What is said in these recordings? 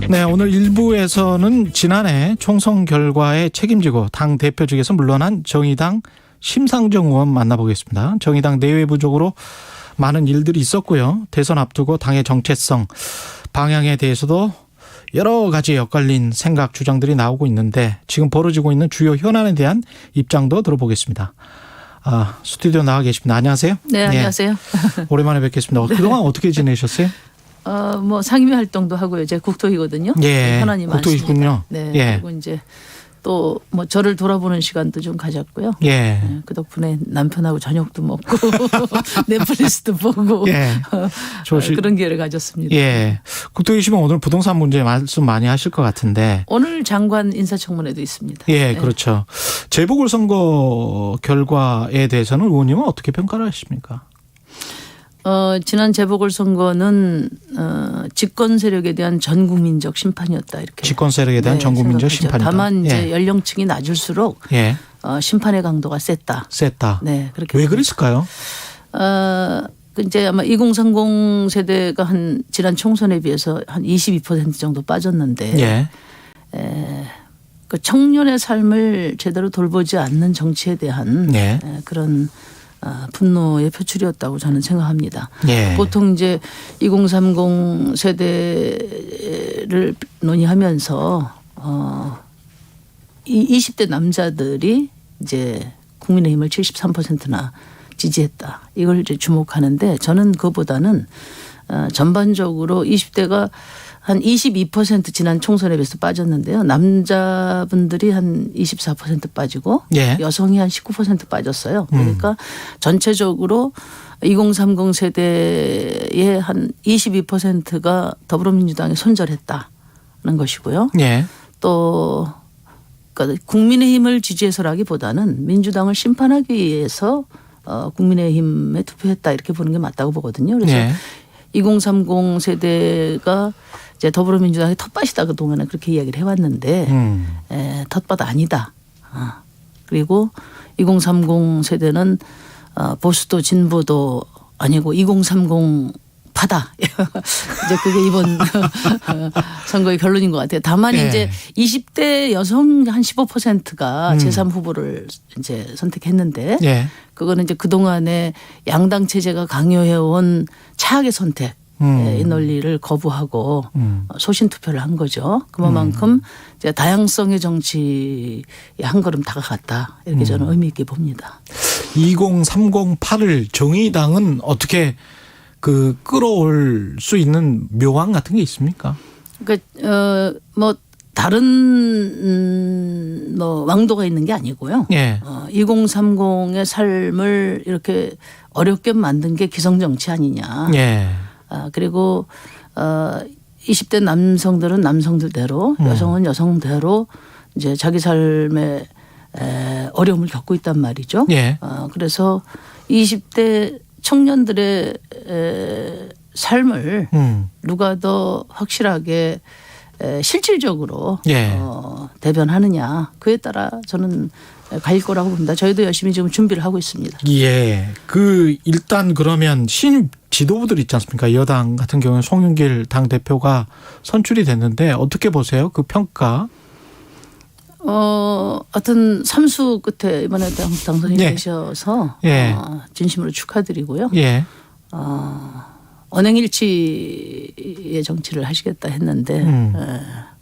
네, 오늘 1부에서는 지난해 총선 결과에 책임지고 당 대표직에서 물러난 정의당 심상정 의원 만나보겠습니다. 정의당 내외부적으로 많은 일들이 있었고요. 대선 앞두고 당의 정체성, 방향에 대해서도 여러 가지 엇갈린 생각, 주장들이 나오고 있는데 지금 벌어지고 있는 주요 현안에 대한 입장도 들어보겠습니다. 스튜디오 나와 계십니다. 안녕하세요. 네, 안녕하세요. 오랜만에 뵙겠습니다. 네. 그동안 어떻게 지내셨어요? 뭐 상임위 활동도 하고요. 제가 국토위거든요. 예, 현안이 국토위군요. 많습니다. 네. 예. 그리고 이제 또 뭐 저를 돌아보는 시간도 좀 가졌고요. 예. 네, 그 덕분에 남편하고 저녁도 먹고 넷플릭스도 보고 예. 그런 기회를 가졌습니다. 예. 국토위시면 오늘 부동산 문제 말씀 많이 하실 것 같은데. 오늘 장관 인사청문회도 있습니다. 예, 네. 그렇죠. 재보궐선거 결과에 대해서는 의원님은 어떻게 평가를 하십니까? 지난 재보궐선거는 집권 세력에 대한 전국민적 심판이었다 이렇게. 집권 세력에 대한 네, 전국민적 생각하죠. 심판이다. 다만 이제 예. 연령층이 낮을수록 예. 심판의 강도가 셌다. 셌다. 네, 그렇게. 왜 그랬을까요? 그 이제 아마 2030 세대가 한 지난 총선에 비해서 한 22% 정도 빠졌는데 예. 그 청년의 삶을 제대로 돌보지 않는 정치에 대한 예. 그런 분노의 표출이었다고 저는 생각합니다. 예. 보통 이제 2030 세대를 논의하면서 이 20대 남자들이 이제 국민의힘을 73%나 지지했다. 이걸 이제 주목하는데 저는 그보다는 전반적으로 20대가 한 22% 지난 총선에 비해서 빠졌는데요. 남자분들이 한 24% 빠지고 예. 여성이 한 19% 빠졌어요. 그러니까 전체적으로 2030 세대의 한 22%가 더불어민주당에 손절했다는 것이고요. 예. 또 그러니까 국민의힘을 지지해서라기보다는 민주당을 심판하기 위해서 국민의힘에 투표했다 이렇게 보는 게 맞다고 보거든요. 그래서 예. 2030 세대가 이제 더불어민주당의 텃밭이다 그동안에 그렇게 이야기를 해왔는데 텃밭 아니다. 그리고 2030 세대는 보수도 진보도 아니고 2030 파다. 이제 그게 이번 선거의 결론인 것 같아요. 다만 예. 이제 20대 여성 한 15%가 제3후보를 이제 선택했는데 예. 그거는 이제 그동안에 양당 체제가 강요해온 차악의 선택. 이 논리를 거부하고 소신 투표를 한 거죠. 그만큼 이제 다양성의 정치에 한 걸음 다가갔다. 이렇게 저는 의미 있게 봅니다. 2030파를 정의당은 어떻게 끌어올 수 있는 묘안 같은 게 있습니까? 그러니까 뭐 다른 뭐 왕도가 있는 게 아니고요. 예. 2030의 삶을 이렇게 어렵게 만든 게 기성정치 아니냐. 예. 그리고 20대 남성들은 남성들대로 여성은 여성대로 이제 자기 삶에 어려움을 겪고 있단 말이죠. 예. 그래서 20대 청년들의 삶을 누가 더 확실하게 실질적으로 예. 대변하느냐 그에 따라 저는 갈릴 거라고 봅니다. 저희도 열심히 지금 준비를 하고 있습니다. 예. 일단 그러면 신임 지도부들 있지 않습니까? 여당 같은 경우는 송영길 당대표가 선출이 됐는데 어떻게 보세요? 그 평가? 하여튼 삼수 끝에 이번에 당선이 예. 되셔서 예. 진심으로 축하드리고요. 예. 언행일치의 정치를 하시겠다 했는데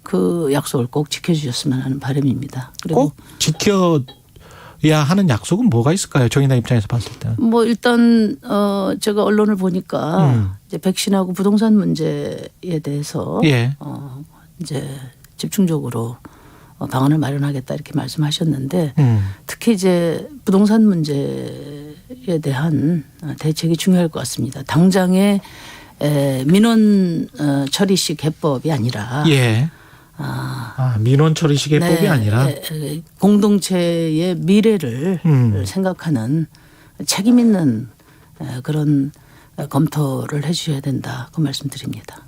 그 약속을 꼭 지켜주셨으면 하는 바람입니다. 그리고 꼭 지켜야 하는 약속은 뭐가 있을까요? 정의당 입장에서 봤을 때는. 뭐 일단 제가 언론을 보니까 이제 백신하고 부동산 문제에 대해서 예. 이제 집중적으로 방안을 마련하겠다 이렇게 말씀하셨는데 특히 이제 부동산 문제에 대한 대책이 중요할 것 같습니다. 당장의 민원 처리식 해법이 아니라 예. 민원 처리식 해법이 네, 아니라 공동체의 미래를 생각하는 책임 있는 그런 검토를 해 주셔야 된다. 그 말씀드립니다.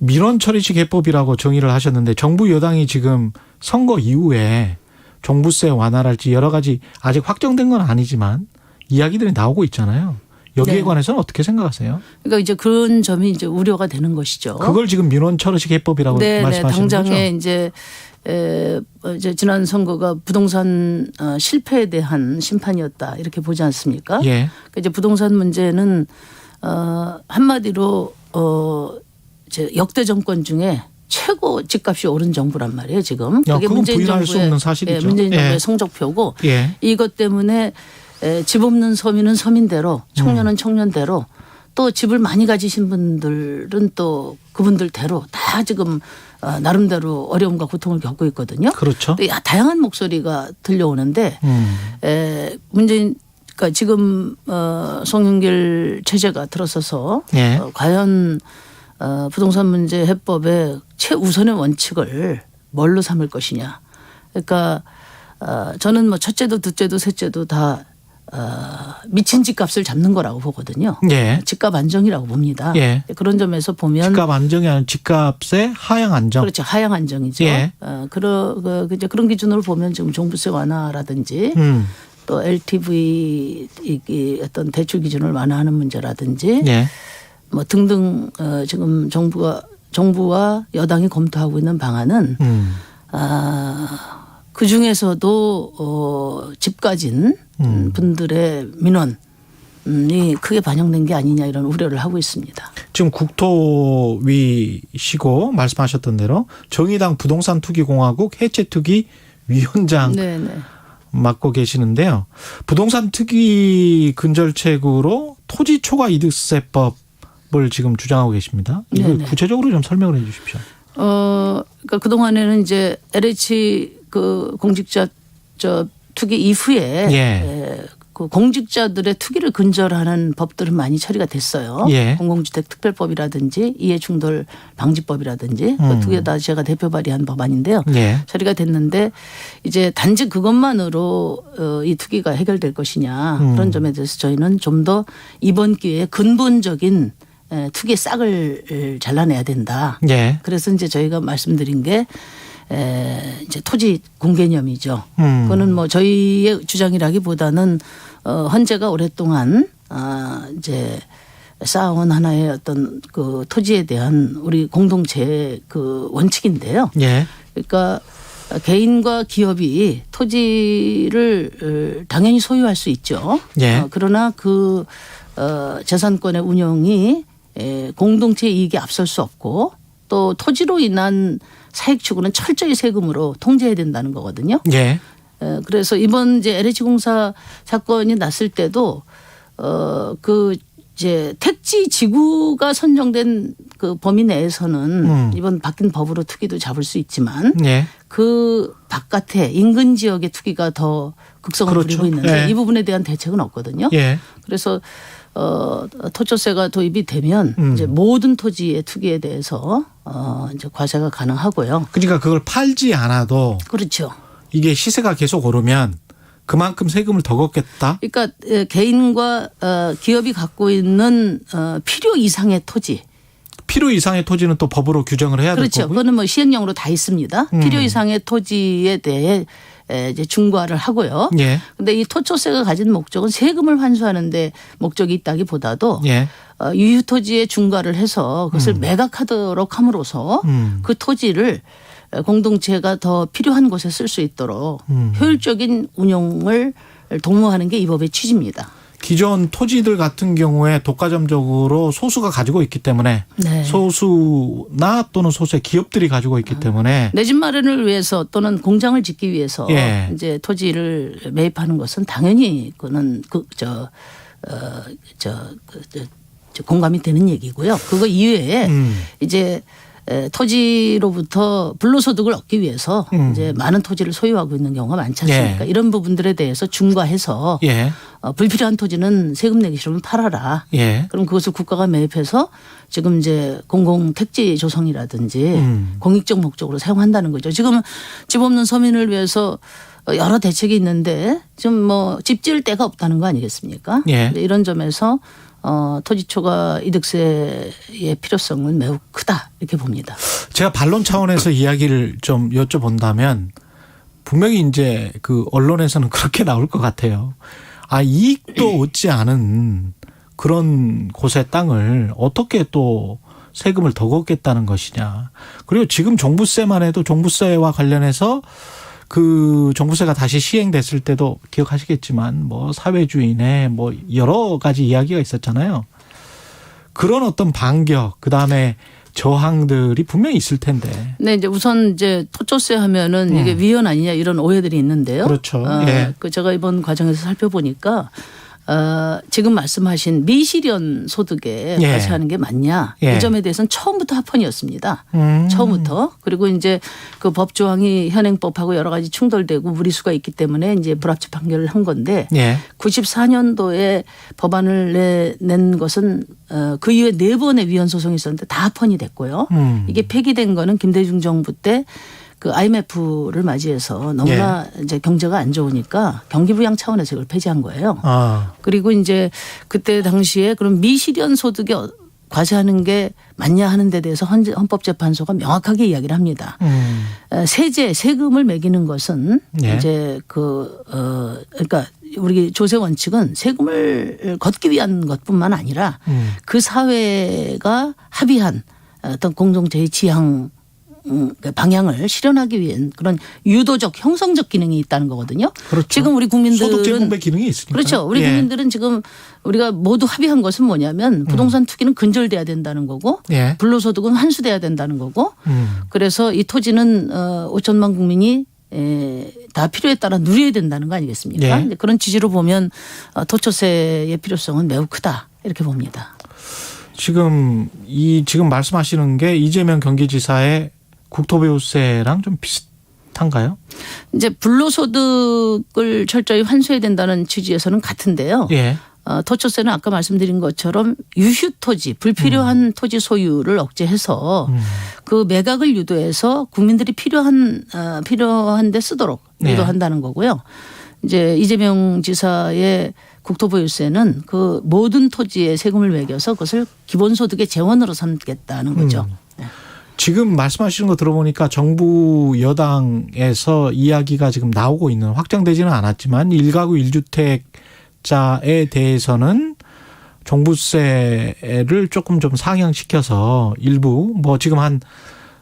민원 처리식 해법이라고 정의를 하셨는데 정부 여당이 지금 선거 이후에 종부세 완화랄지 여러 가지 아직 확정된 건 아니지만 이야기들이 나오고 있잖아요. 여기에 네. 관해서는 어떻게 생각하세요? 그러니까 이제 그런 점이 이제 우려가 되는 것이죠. 그걸 지금 민원철의식 해법이라고 네, 말씀하시는 당장에 거죠? 이제 지난 선거가 부동산 실패에 대한 심판이었다 이렇게 보지 않습니까? 예. 그러니까 이제 부동산 문제는 한마디로 이제 역대 정권 중에 최고 집값이 오른 정부란 말이에요 지금. 그게 부인할 수 없는 사실이죠. 문재인 정부의 예. 성적표고 예. 이것 때문에 집 없는 서민은 서민대로 청년은 청년대로 또 집을 많이 가지신 분들은 또 그분들대로 다 지금 나름대로 어려움과 고통을 겪고 있거든요. 그렇죠. 또 다양한 목소리가 들려오는데 문재인 그러니까 지금 송영길 체제가 들어서서 예. 과연 부동산 문제 해법의 최우선의 원칙을 뭘로 삼을 것이냐. 그러니까 저는 뭐 첫째도 둘째도 셋째도 다 미친 집값을 잡는 거라고 보거든요. 예. 집값 안정이라고 봅니다. 예. 그런 점에서 보면 집값 안정이 아니라 집값의 하향 안정. 그렇죠. 하향 안정이죠. 예. 이제 그런 기준으로 보면 지금 종부세 완화라든지 또 LTV 이 어떤 대출 기준을 완화하는 문제라든지 예. 뭐 등등 지금 정부와 여당이 검토하고 있는 방안은 그 중에서도 집 가진 분들의 민원이 크게 반영된 게 아니냐 이런 우려를 하고 있습니다. 지금 국토위시고 말씀하셨던 대로 정의당 부동산투기공화국 해체투기 위원장 네네. 맡고 계시는데요. 부동산 투기 근절책으로 토지 초과 이득세법을 지금 주장하고 계십니다. 이걸 네네. 구체적으로 좀 설명을 해 주십시오. 그러니까 그동안에는 이제 LH 그 공직자 투기 이후에 그 공직자들의 투기를 근절하는 법들은 많이 처리가 됐어요. 예. 공공주택 특별법이라든지 이해충돌 방지법이라든지 그 두 개 다 제가 대표 발의한 법안인데요. 예. 처리가 됐는데 이제 단지 그것만으로 이 투기가 해결될 것이냐 그런 점에 대해서 저희는 좀 더 이번 기회에 근본적인 투기의 싹을 잘라내야 된다. 예. 그래서 이제 저희가 말씀드린 게 이제 토지 공개념이죠. 그거는 뭐 저희의 주장이라기보다는 헌재가 오랫동안 이제 쌓아온 하나의 어떤 그 토지에 대한 우리 공동체의 그 원칙인데요. 예. 그러니까 개인과 기업이 토지를 당연히 소유할 수 있죠. 예. 그러나 그 재산권의 운영이 공동체 이익에 앞설 수 없고 또 토지로 인한 사익 추구는 철저히 세금으로 통제해야 된다는 거거든요. 예. 그래서 이번 이제 LH공사 사건이 났을 때도 그 이제 택지 지구가 선정된 그 범위 내에서는 이번 바뀐 법으로 투기도 잡을 수 있지만 예. 그 바깥에 인근 지역의 투기가 더 극성을 그렇죠. 부리고 있는데 예. 이 부분에 대한 대책은 없거든요. 예. 그래서 토조세가 도입이 되면 이제 모든 토지의 투기에 대해서 이제 과세가 가능하고요. 그러니까 그걸 팔지 않아도 그렇죠. 이게 시세가 계속 오르면 그만큼 세금을 더 걷겠다. 그러니까 개인과 기업이 갖고 있는 필요 이상의 토지. 필요 이상의 토지는 또 법으로 규정을 해야 될 그렇죠. 거고요. 그거는 뭐 시행령으로 다 있습니다. 필요 이상의 토지에 대해 이제 중과를 하고요. 예. 근데 이 토초세가 가진 목적은 세금을 환수하는 데 목적이 있다기보다도 예. 유휴 토지에 중과를 해서 그것을 매각하도록 함으로써 그 토지를 공동체가 더 필요한 곳에 쓸 수 있도록 효율적인 운용을 도모하는 게 이 법의 취지입니다. 기존 토지들 같은 경우에 독과점적으로 소수가 가지고 있기 때문에 네. 소수나 또는 소수의 기업들이 가지고 있기 때문에 내 집 마련을 위해서 또는 공장을 짓기 위해서 예. 이제 토지를 매입하는 것은 당연히 그는 공감이 되는 얘기고요. 그거 이외에 이제 토지로부터 불로소득을 얻기 위해서 이제 많은 토지를 소유하고 있는 경우가 많지 않습니까? 예. 이런 부분들에 대해서 중과해서 예. 불필요한 토지는 세금 내기 싫으면 팔아라. 예. 그럼 그것을 국가가 매입해서 지금 이제 공공 택지 조성이라든지 공익적 목적으로 사용한다는 거죠. 지금 집 없는 서민을 위해서 여러 대책이 있는데 지금 뭐 집 지을 데가 없다는 거 아니겠습니까? 예. 이런 점에서 토지 초과 이득세의 필요성은 매우 크다 이렇게 봅니다. 제가 반론 차원에서 이야기를 좀 여쭤본다면 분명히 이제 그 언론에서는 그렇게 나올 것 같아요. 이익도 얻지 않은 그런 곳의 땅을 어떻게 또 세금을 더 걷겠다는 것이냐. 그리고 지금 종부세만 해도 종부세와 관련해서 그 종부세가 다시 시행됐을 때도 기억하시겠지만 뭐 사회주의네 뭐 여러 가지 이야기가 있었잖아요. 그런 어떤 반격, 그다음에 저항들이 분명히 있을 텐데. 네, 이제 우선 이제 토조세 하면은 이게 위헌 아니냐 이런 오해들이 있는데요. 그렇죠. 예. 그 제가 이번 과정에서 살펴보니까 지금 말씀하신 미실현 소득에 예. 과세하는 게 맞냐 예. 이 점에 대해서는 처음부터 합헌이었습니다. 처음부터. 그리고 이제 그 법 조항이 현행법하고 여러 가지 충돌되고 무리수가 있기 때문에 이제 불합치 판결을 한 건데 예. 94년도에 법안을 낸 것은 그 이후에 4번의 위헌 소송이 있었는데 다 합헌이 됐고요. 이게 폐기된 거는 김대중 정부 때 그 IMF를 맞이해서 너무나 이제 경제가 안 좋으니까 경기부양 차원에서 이걸 폐지한 거예요. 아. 그리고 이제 그때 당시에 그럼 미실현 소득에 과세하는 게 맞냐 하는 데 대해서 헌법재판소가 명확하게 이야기를 합니다. 세금을 매기는 것은 예. 이제 그러니까 우리 조세 원칙은 세금을 걷기 위한 것뿐만 아니라 그 사회가 합의한 어떤 공동체의 지향 방향을 실현하기 위한 그런 유도적 형성적 기능이 있다는 거거든요. 그렇죠. 지금 우리 국민들은 소득 제공의 기능이 있으니까. 그렇죠. 우리 예. 국민들은 지금 우리가 모두 합의한 것은 뭐냐면 부동산 투기는 근절돼야 된다는 거고 예. 불로소득은 환수돼야 된다는 거고 그래서 이 토지는 5천만 국민이 다 필요에 따라 누려야 된다는 거 아니겠습니까? 예. 그런 취지로 보면 토초세의 필요성은 매우 크다 이렇게 봅니다. 지금 말씀하시는 게 이재명 경기지사의 국토보유세랑 좀 비슷한가요? 이제 불로소득을 철저히 환수해야 된다는 취지에서는 같은데요. 예. 토초세는 아까 말씀드린 것처럼 유휴 토지, 불필요한 토지 소유를 억제해서 그 매각을 유도해서 국민들이 필요한데 쓰도록 유도한다는 거고요. 이제 이재명 지사의 국토보유세는 그 모든 토지에 세금을 매겨서 그것을 기본소득의 재원으로 삼겠다는 거죠. 지금 말씀하시는 거 들어보니까 정부 여당에서 이야기가 지금 나오고 있는 확정되지는 않았지만 1가구 1주택자에 대해서는 종부세를 조금 좀 상향시켜서 일부 뭐 지금 한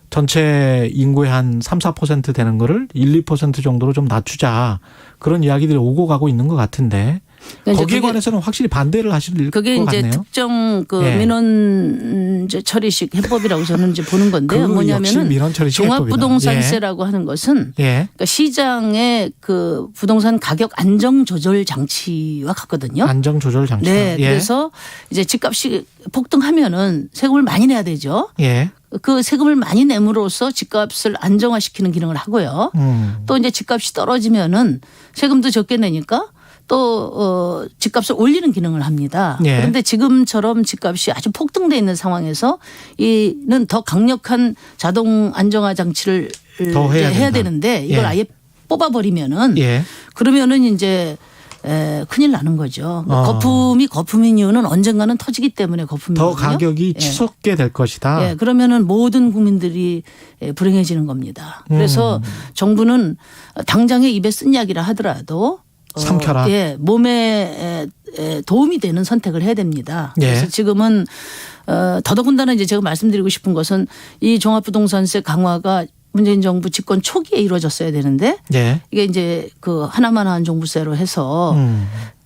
전체 인구의 한 3, 4% 되는 거를 1, 2% 정도로 좀 낮추자 그런 이야기들이 오고 가고 있는 것 같은데 거기에 관해서는 확실히 반대를 하실 것 그게 같네요. 이제 특정 그 예. 민원 이제 처리식 해법이라고 저는 이제 보는 건데요. 뭐냐면은 종합부동산세라고 하는 것은 그러니까 시장의 그 부동산 가격 안정 조절 장치와 같거든요. 안정 조절 장치. 네, 그래서 이제 집값이 폭등하면은 세금을 많이 내야 되죠. 예. 그 세금을 많이 내므로써 집값을 안정화시키는 기능을 하고요. 또 이제 집값이 떨어지면은 세금도 적게 내니까 또 집값을 올리는 기능을 합니다. 예. 그런데 지금처럼 집값이 아주 폭등돼 있는 상황에서 이는 더 강력한 자동 안정화 장치를 더 해야 되는데 이걸 예. 아예 뽑아버리면은 예. 그러면은 이제 큰일 나는 거죠. 거품인 이유는 언젠가는 터지기 때문에 거품이거든요. 더 가격이 치솟게 될 것이다. 예, 그러면은 모든 국민들이 불행해지는 겁니다. 그래서 정부는 당장에 입에 쓴 약이라 하더라도 삼켜라. 예, 몸에 도움이 되는 선택을 해야 됩니다. 예. 그래서 지금은 더더군다나 이제 제가 말씀드리고 싶은 것은 이 종합부동산세 강화가 문재인 정부 집권 초기에 이루어졌어야 되는데 예. 이게 이제 그 하나만 한 종부세로 해서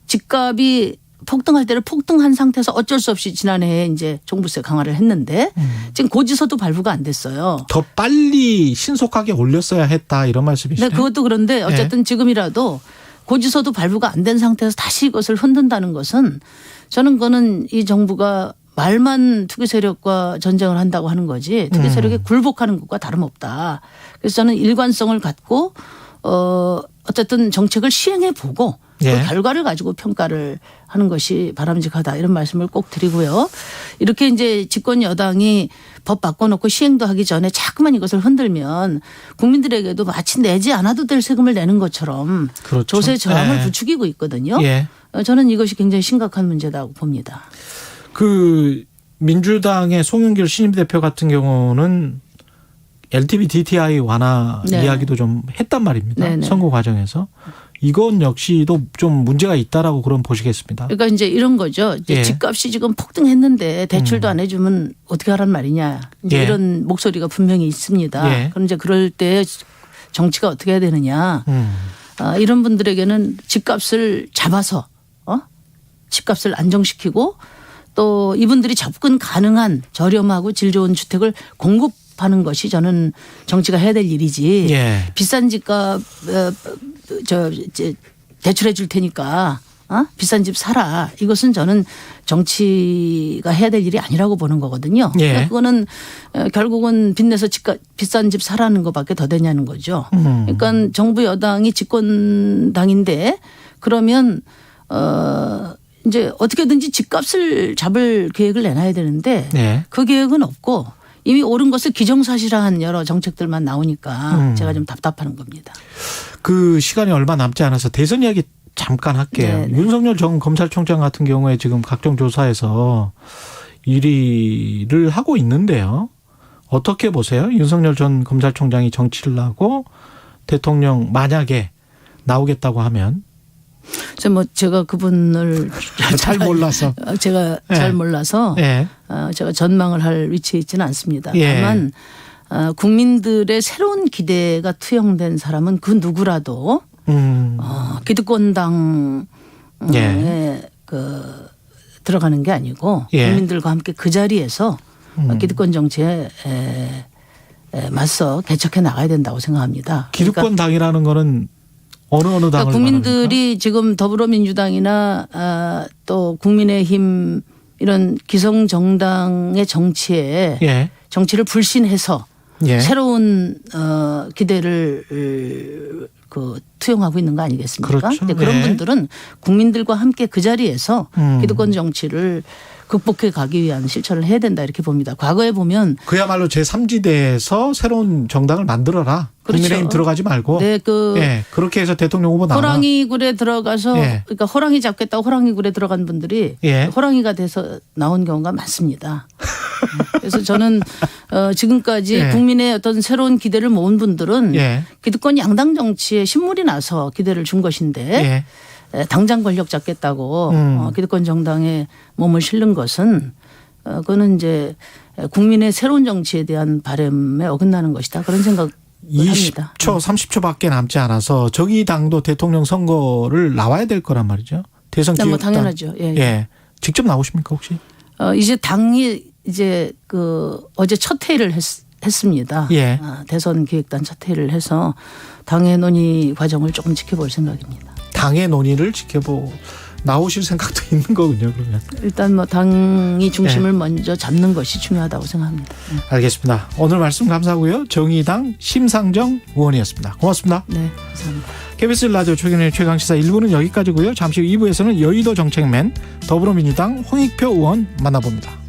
집값이 폭등할 때를 폭등한 상태에서 어쩔 수 없이 지난해에 이제 종부세 강화를 했는데 지금 고지서도 발부가 안 됐어요. 더 빨리 신속하게 올렸어야 했다 이런 말씀이시죠? 네, 그것도 그런데 어쨌든 지금이라도 고지서도 발부가 안 된 상태에서 다시 이것을 흔든다는 것은 저는 그거는 이 정부가 말만 투기 세력과 전쟁을 한다고 하는 거지 투기 세력에 굴복하는 것과 다름없다. 그래서 저는 일관성을 갖고 어쨌든 정책을 시행해 보고 그 결과를 가지고 평가를 하는 것이 바람직하다 이런 말씀을 꼭 드리고요. 이렇게 이제 집권 여당이 법 바꿔놓고 시행도 하기 전에 자꾸만 이것을 흔들면 국민들에게도 마치 내지 않아도 될 세금을 내는 것처럼 그렇죠. 조세 저항을 부추기고 있거든요. 예. 저는 이것이 굉장히 심각한 문제다고 봅니다. 그 민주당의 송영길 신임 대표 같은 경우는 LTV DTI 완화 이야기도 좀 했단 말입니다. 네네. 선거 과정에서 이건 역시도 좀 문제가 있다라고 그럼 보시겠습니다. 그러니까 이제 이런 거죠. 이제 예. 집값이 지금 폭등했는데 대출도 안 해주면 어떻게 하란 말이냐. 이제 예. 이런 목소리가 분명히 있습니다. 예. 그럼 이제 그럴 때 정치가 어떻게 해야 되느냐. 이런 분들에게는 집값을 잡아서 집값을 안정시키고 또 이분들이 접근 가능한 저렴하고 질 좋은 주택을 공급하는 것이 저는 정치가 해야 될 일이지. 예. 비싼 집값 대출해 줄 테니까 비싼 집 사라. 이것은 저는 정치가 해야 될 일이 아니라고 보는 거거든요. 예. 그러니까 그거는 결국은 빚내서 비싼 집 사라는 것밖에 더 되냐는 거죠. 그러니까 정부 여당이 집권당인데 그러면 이제 어떻게든지 집값을 잡을 계획을 내놔야 되는데 예. 그 계획은 없고 이미 오른 것을 기정사실화한 여러 정책들만 나오니까 제가 좀 답답한 겁니다. 그 시간이 얼마 남지 않아서 대선 이야기 잠깐 할게요. 네네. 윤석열 전 검찰총장 같은 경우에 지금 각종 조사에서 1위를 하고 있는데요. 어떻게 보세요? 윤석열 전 검찰총장이 정치를 하고 대통령 만약에 나오겠다고 하면. 제가 그분을 잘 몰라서. 제가 예. 잘 몰라서 예. 제가 전망을 할 위치에 있지는 않습니다. 예. 다만 국민들의 새로운 기대가 투영된 사람은 그 누구라도 기득권당에 예. 들어가는 게 아니고 예. 국민들과 함께 그 자리에서 기득권 정치에 맞서 개척해 나가야 된다고 생각합니다. 기득권 당이라는 거는 어느 당을 그러니까 국민들이 말합니까? 지금 더불어민주당이나 또 국민의힘 이런 기성 정당의 정치에 예. 정치를 불신해서 예. 새로운 기대를 투영하고 있는 거 아니겠습니까? 그렇죠. 근데 그런 예. 분들은 국민들과 함께 그 자리에서 기득권 정치를 극복해 가기 위한 실천을 해야 된다 이렇게 봅니다. 과거에 보면 그야말로 제3지대에서 새로운 정당을 만들어라. 그렇죠. 국민의힘 들어가지 말고. 네, 예. 그렇게 해서 대통령 후보 나와. 호랑이 굴에 들어가서 예. 그러니까 호랑이 잡겠다고 호랑이 굴에 들어간 분들이 예. 호랑이가 돼서 나온 경우가 많습니다. 그래서 저는 지금까지 예. 국민의 어떤 새로운 기대를 모은 분들은 예. 기득권 양당 정치에 신물이 나서 기대를 준 것인데 예. 당장 권력 잡겠다고 기득권 정당에 몸을 실는 것은 그거는 이제 국민의 새로운 정치에 대한 바람에 어긋나는 것이다. 그런 생각을 합니다. 20초, 30초밖에 남지 않아서 정의당도 대통령 선거를 나와야 될 거란 말이죠. 대선 뭐 기획단. 당연하죠. 예. 예. 직접 나오십니까 혹시? 이제 당이 이제 어제 첫 회의를 했습니다. 예. 대선 기획단 첫 회의를 해서 당의 논의 과정을 조금 지켜볼 생각입니다. 당의 논의를 나오실 생각도 있는 거군요. 그러면. 일단 뭐 당이 중심을 먼저 잡는 것이 중요하다고 생각합니다. 알겠습니다. 오늘 말씀 감사하고요. 정의당 심상정 의원이었습니다. 고맙습니다. 네, 감사합니다. KBS 라디오 최경영의 최강시사 1부는 여기까지고요. 잠시 후 2부에서는 여의도 정책맨 더불어민주당 홍익표 의원 만나봅니다.